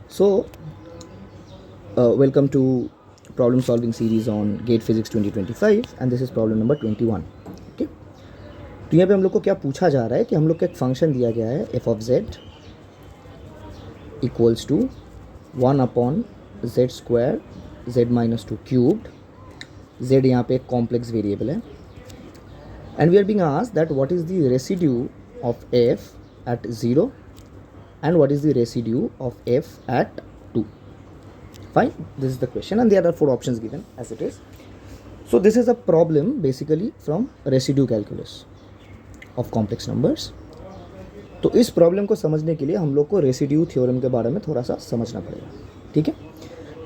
So, welcome to problem solving series on GATE Physics 2025 and this is problem number 21. Okay. तो यहाँ पे हम लोग को क्या पूछा जा रहा है कि हम लोग को एक फंक्शन दिया गया है f of z equals to 1 upon z square z minus 2 cubed. z यहाँ पे एक कॉम्प्लेक्स वेरिएबल है and we are being asked that what is the residue of f at 0 and what is the residue of f at 2. Fine, this is the question and there are 4 options given as it is. So this is a problem basically from residue calculus of complex numbers. तो इस problem को समझने के लिए हम लोग को residue theorem के बारे में थोड़ा सा समझना पड़ेगा. ठीक है.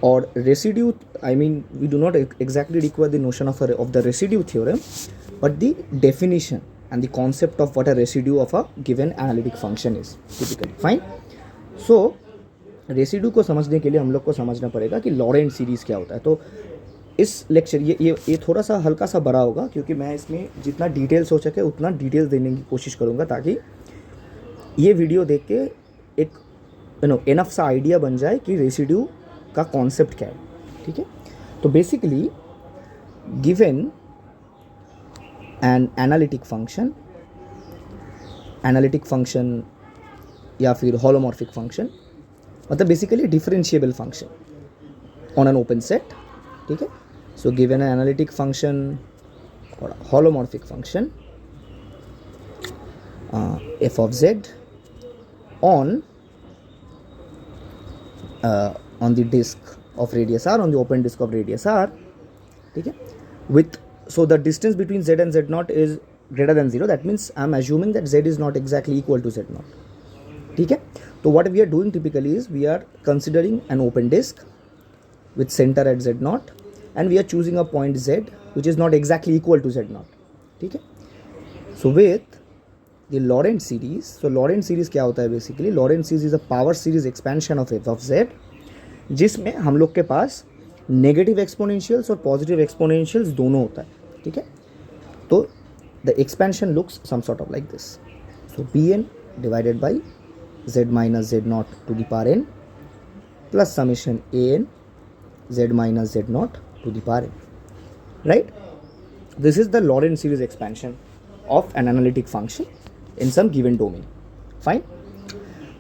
और residue I mean we do not exactly require the notion of the residue theorem but the definition and the concept of what a residue of a given analytic function is typically. Fine. So residue को समझने के लिए हम लोग को समझना पड़ेगा कि लॉरेंट सीरीज़ क्या होता है. तो इस लेक्चर ये थोड़ा सा हल्का सा बड़ा होगा क्योंकि मैं इसमें जितना डिटेल्स हो सके उतना डिटेल्स देने की कोशिश करूँगा ताकि ये वीडियो देख के एक एनफ सा आइडिया बन जाए कि रेसिड्यू का कॉन्सेप्ट क्या है. ठीक है. तो basically given an analytic function या फिर होलोमॉर्फिक फंक्शन मतलब basically differentiable function on an open set. ठीक है. So given an analytic function और holomorphic function f of z on the disk of radius r, on the open disk of radius r. ठीक है. with so the distance between z and z naught is greater than 0. that means I am assuming that z is not exactly equal to z naught. ठीक है. तो what we are doing typically is we are considering an open disk with center at z naught and we are choosing a point z which is not exactly equal to z naught. ठीक है. so with the Lorentz series, so Lorentz series क्या होता है basically? Lorentz series is a power series expansion of f of z जिसमें हम लोग के पास negative एक्सपोनेंशियल्स और पॉजिटिव एक्सपोनेंशियल्स दोनों होता है. ठीक है. तो the expansion looks some sort of like this. So b n divided by z minus Z naught to the power n plus summation a n z minus Z naught to the power n. Right. This is the Laurent series expansion of an analytic function in some given domain. Fine.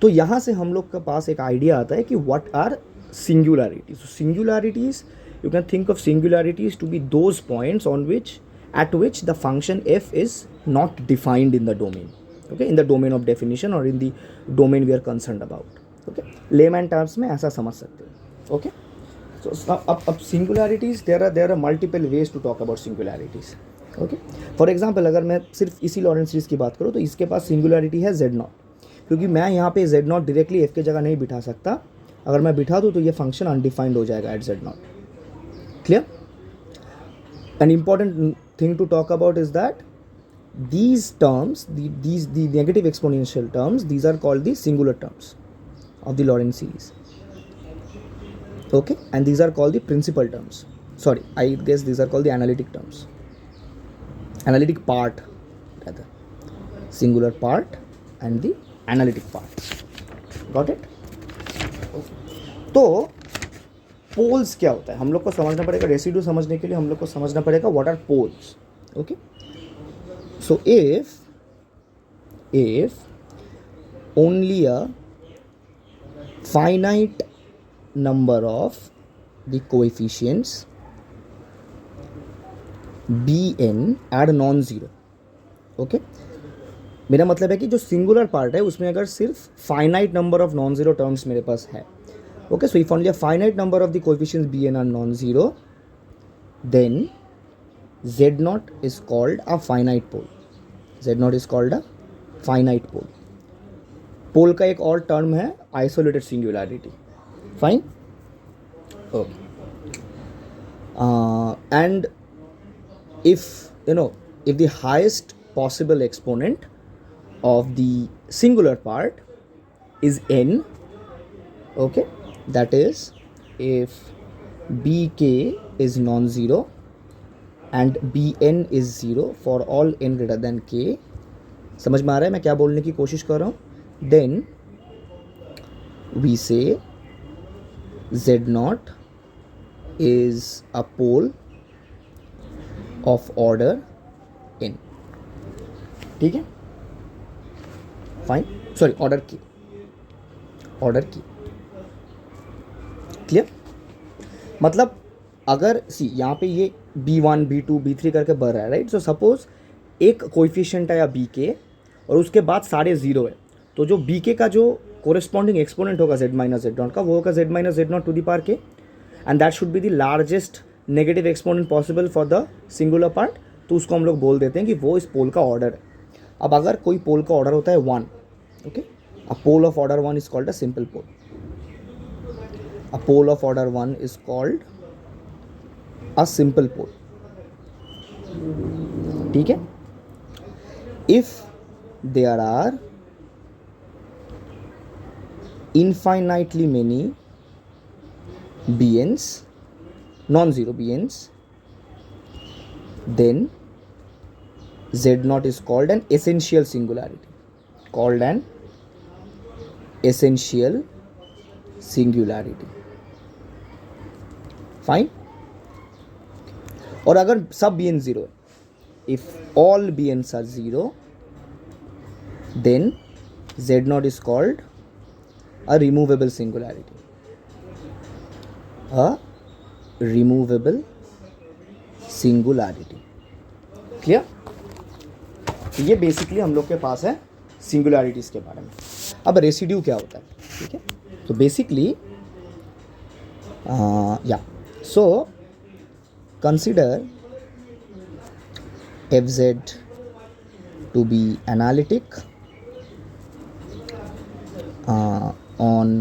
तो यहाँ से हम लोग के पास एक idea आता है कि what are singularities. So singularities, you can think of singularities to be those points at which the function f is not defined in the domain. Okay, in the domain of definition or in the domain we are concerned about. Okay, layman terms में ऐसा समझ सकते हो. Okay, so अब singularities there are multiple ways to talk about singularities. Okay, for example अगर मैं सिर्फ इसी लॉरेंट सीरीज की बात करूँ तो इसके पास सिंगुलरिटी है z नॉट क्योंकि मैं यहाँ पे z नॉट डायरेक्टली f की जगह नहीं बिठा सकता. अगर मैं बिठा दूँ तो ये फंक्शन अनडिफाइंड हो जाएगा at z naught. Clear. An important thing to talk about is that these terms, the negative exponential terms, these are called the singular terms of the Lorentz series. Okay, and these are called the principal terms. Sorry, I guess these are called the analytic terms. Analytic part rather. Singular part and the analytic part. Got it? तो poles क्या होता है हम लोग को समझना पड़ेगा. Residue समझने के लिए हम लोग को समझना पड़ेगा what are poles. Okay. So if only a finite number of the coefficients bn are non zero. Okay. मेरा मतलब है कि जो सिंगुलर पार्ट है उसमें अगर सिर्फ finite number of non zero terms मेरे पास है. Okay, so if only a finite number of the coefficients bn are non-zero, then z naught is called a finite pole. Z naught is called a finite pole. Pole का एक और term है isolated singularity. Fine. Okay. And if the highest possible exponent of the singular part is n, okay. That is if bk is non-zero and bn is 0 for all n greater than k. समझ में आ रहा है मैं क्या बोलने की कोशिश कर रहा हूँ. Then we say Z naught is a pole of order n. ठीक है, फाइन, सॉरी ऑर्डर की, क्लियर। मतलब अगर सी यहाँ पे ये B1 B2 B3 करके बढ़ रहा है, राइट। सो सपोज एक कोएफिशिएंट है या बी के और उसके बाद सारे ज़ीरो है, तो जो बी के का जो कोरेस्पॉन्डिंग एक्सपोनेंट होगा z माइनस जेड नॉट का, वो होगा z minus Z naught to the power K, and that should be the largest negative exponent possible for the singular part. तो उसको हम लोग बोल देते हैं कि वो इस पोल का ऑर्डर है। अब अगर कोई पोल का ऑर्डर होता है 1, okay, a pole of order 1 is called a simple pole. A pole of order 1 is called a simple pole, ठीक है। If there are infinitely many bns, non-zero bns, then z naught is called an essential singularity, fine। और अगर सब bn zero है, if all bns are zero, then z naught is called a removable singularity, clear. तो ये basically हम लोग के पास है सिंगुलरिटीज़ के बारे में। अब रेसिड्यू क्या होता है, ठीक है। तो बेसिकली या so consider f z to be analytic on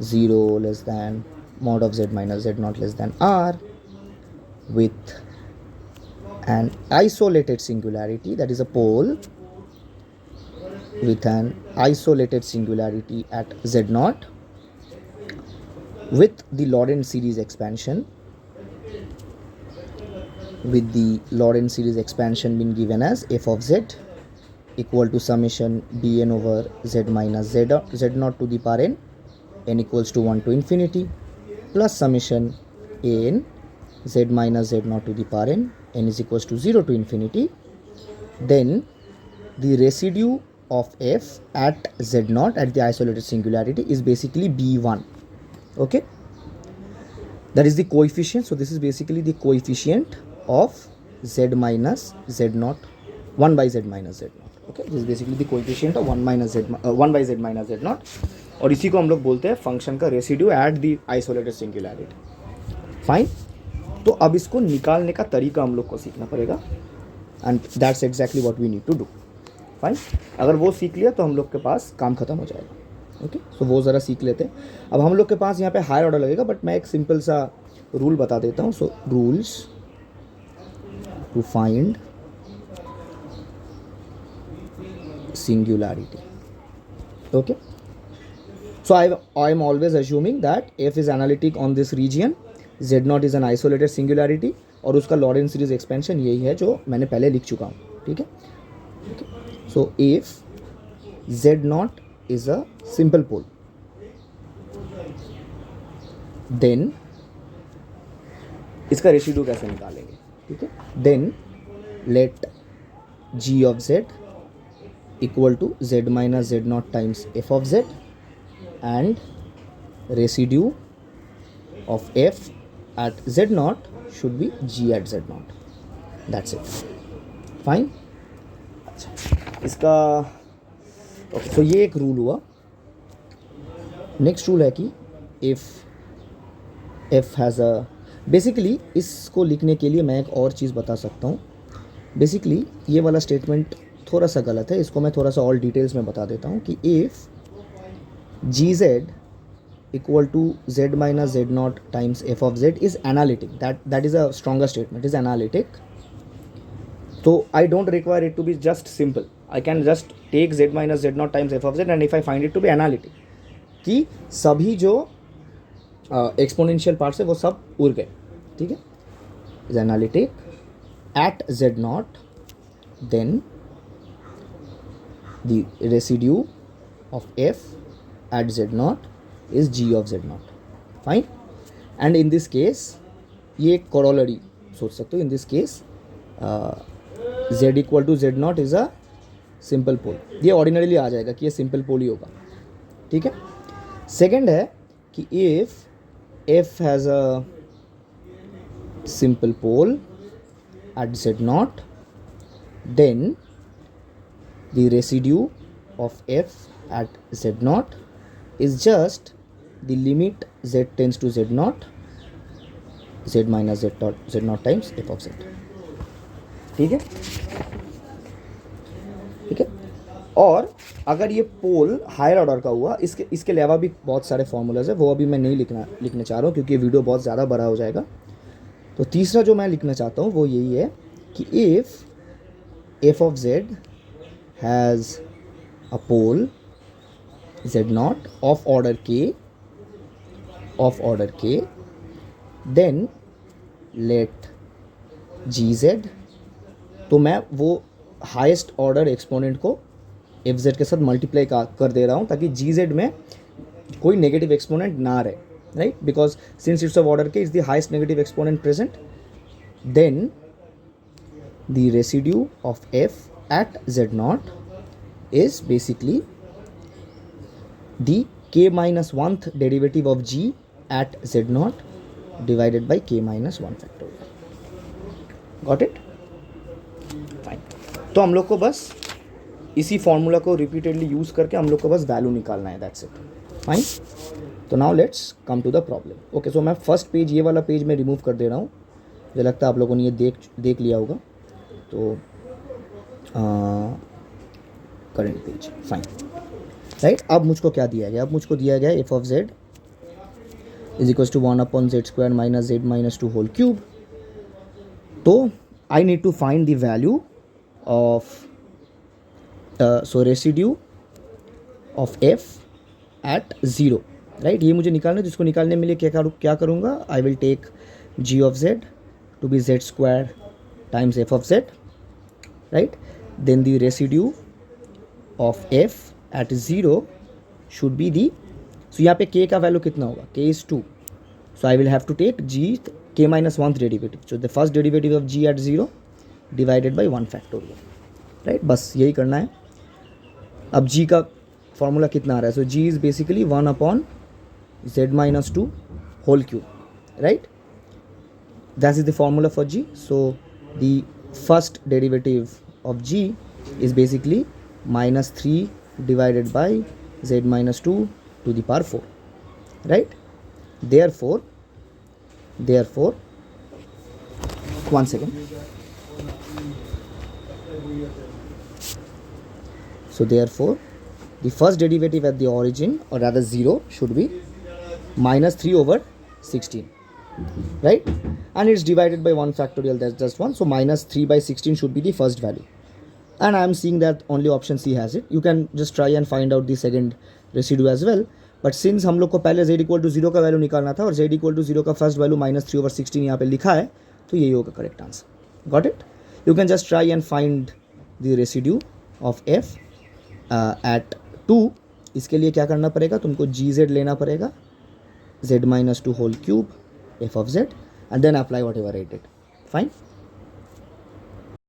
0 less than mod of z minus z naught less than r with an isolated singularity, that is a pole with an isolated singularity at z naught with the Lorentz series expansion, being given as f of z equal to summation bn over z minus z naught to the power n equals to 1 to infinity, plus summation an z minus z naught to the power n is equals to 0 to infinity. Then the residue of f at z naught at the isolated singularity is basically b1, okay, that is the coefficient. So this is basically the coefficient of z minus z naught, 1 by z minus z naught, okay, this is basically the coefficient of 1 by z minus z naught, और इसी को हम लोग बोलते हैं function का residue at the isolated singularity, fine. तो अब इसको निकालने का तरीका हम लोग को सीखना पड़ेगा, and that's exactly what we need to do, fine. अगर वो सीख लिया तो हम लोग के पास काम खत्म हो जाएगा, ओके। सो वो ज़रा सीख लेते हैं। अब हम लोग के पास यहाँ पे हायर ऑर्डर लगेगा, बट मैं एक सिंपल सा रूल बता देता हूँ। So rules to find singularity, okay। So I am always assuming that f is analytic on this region, z naught is an isolated singularity, और उसका लॉरेंट सीरीज एक्सपेंशन यही है जो मैंने पहले लिख चुका हूँ, ठीक है। So if z naught is a simple pole, then इसका रेसिड्यू कैसे निकालेंगे, ठीक है। Then let g of z equal to z minus z naught times f of z, and residue of f at z naught should be g at z naught, that's it, fine। अच्छा, इसका okay, तो ये एक rule हुआ। Next rule है कि if f has a, basically इसको लिखने के लिए मैं एक और चीज़ बता सकता हूँ। बेसिकली ये वाला स्टेटमेंट थोड़ा सा गलत है, इसको मैं थोड़ा सा और डिटेल्स में बता देता हूँ कि if G Z equal to Z minus Z naught times F of Z is analytic, that is a stronger statement, is analytic. तो I don't require it to be just simple, I can just take Z minus Z naught times F of Z and if I find it to be analytic, कि सभी जो exponential parts है वो सब उड़ गए, ठीक है। Is analytic at z naught, then the residue of f at z naught is g of z naught, fine. And in this case ये एक कॉरोलरी सोच सकते हो. In this case z equal to Z naught is a simple pole. ये ordinarily आ जाएगा कि ये simple पोल ही होगा. ठीक है. सेकेंड है कि if f has a simple pole at z naught, then the residue of f at z naught is just the limit z tends to z naught, z minus z naught times f of z. ठीक है. ठीक है. और अगर ये पोल higher order का हुआ, इसके अलावा भी बहुत सारे फॉर्मूलाज है, वो अभी मैं नहीं लिखना चाह रहा हूँ क्योंकि ये वीडियो बहुत ज़्यादा बड़ा हो जाएगा. तो तीसरा जो मैं लिखना चाहता हूँ वो यही है कि if f of z has a pole z naught of order के देन लेट जी जेड. तो मैं वो हाईएस्ट ऑर्डर एक्सपोनेंट को एफ जेड के साथ मल्टीप्लाई कर दे रहा हूँ ताकि जी जेड में कोई नेगेटिव एक्सपोनेंट ना रहे. Right, because since it's of order k, it's the highest negative exponent present, then the residue of f at z naught is basically the k minus 1th derivative of g at z naught divided by k minus 1 factorial. Got it? Fine. तो हम लोग को बस इसी formula को repeatedly use करके हम लोग को बस वैल्यू निकालना है. That's it. फाइन. तो now let's come to the problem. Okay, so मैं फर्स्ट पेज, ये वाला पेज मैं रिमूव कर दे रहा हूँ. मुझे लगता है आप लोगों ने ये देख लिया होगा. तो करंट पेज. फाइन. राइट. अब मुझको क्या दिया गया? अब मुझको दिया गया F of Z is equal to 1/z² minus z minus 2 whole cube. तो I need to find the value of residue of F at 0. Right. ये मुझे निकालना है. जिसको निकालने में लिए क्या करूँगा? I will take g of z to be z² times f of z. Right. Then the residue of f at 0 should be the. So यहाँ पे k का वैल्यू कितना होगा? k is 2. So I will have to take g k minus 1th derivative. So the first derivative of g at 0 divided by 1 factorial. Right. बस यही करना है. अब g का फॉर्मूला कितना आ रहा है? सो g is basically 1/z minus 2 whole cube. Right. That is the formula for g. So the first derivative of g is basically minus 3 divided by z minus 2 to the power 4. Right. Therefore one second. So therefore the first derivative at the origin, or rather 0, should be minus 3 over 16. Right. And it's divided by 1 factorial. That's just 1. So minus 3 by 16 should be the first value. And I am seeing that only option C has it. You can just try and find out the second residue as well. But since हम लोग को पहले z equal to 0 का value निकालना था और z equal to 0 का first value minus 3 over 16 यहाँ पे लिखा है, तो यही होगा correct answer. Got it. You can just try and find the residue of f at 2. इसके लिए क्या करना पड़ेगा? तुमको जी जेड लेना पड़ेगा, z minus 2 whole cube f of z, and then apply whatever I did. Fine.